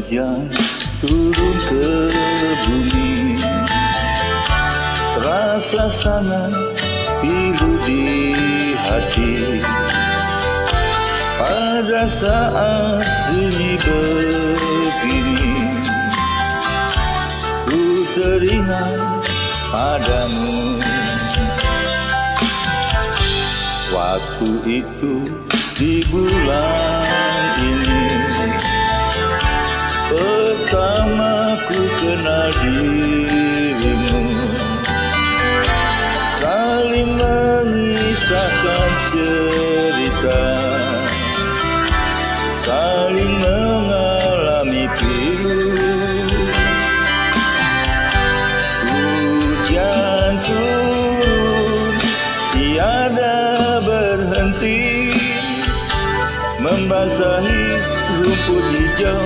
hujan turun ke bumi, terasa sangat pilu di hati. Pada saat sunyi begini, ku teringat padamu. Waktu itu di bulan ini, pertama ku kenal dirimu. Saling mengisahkan cerita, saling mengalami pilu. Hujan turun tiada berhenti, membasahi rumput hijau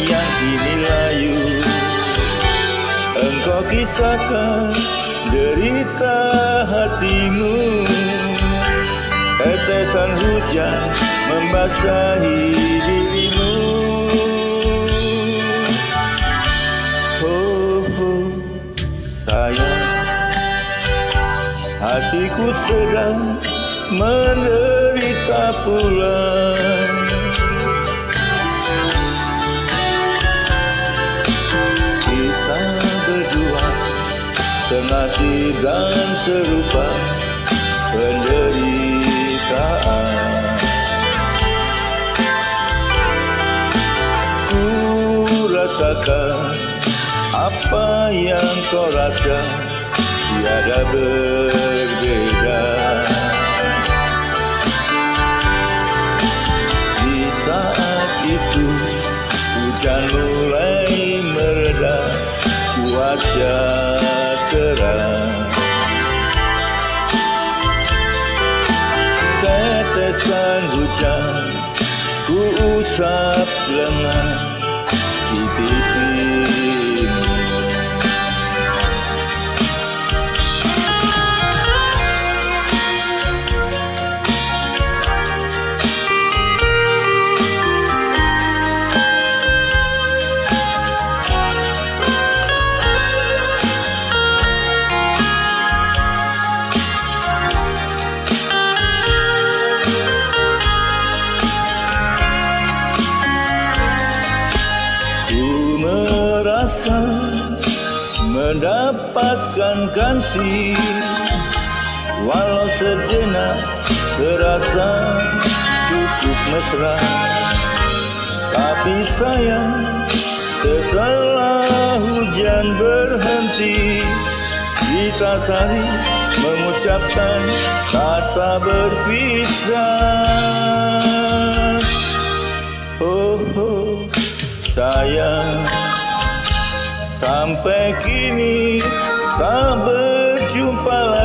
yang kini layu. Engkau kisahkan derita hatimu, tetesan hujan membasahi dirimu. Oh, oh sayang, hatiku sedang menderita pula. Kita berdua senasib dan serupa penderitaan. Ku rasakan apa yang kau rasa, tiada berbeda. Di saat itu hujan mulai mereda, cuaca terang. Tetesan hujan ku usap lengan di pipimu. Mendapatkan ganti, walau sejenak terasa cukup mesra. Tapi sayang, setelah hujan berhenti, kita saling mengucapkan kata berpisah. Oh, oh sayang, sampai kini tak berjumpa lagi.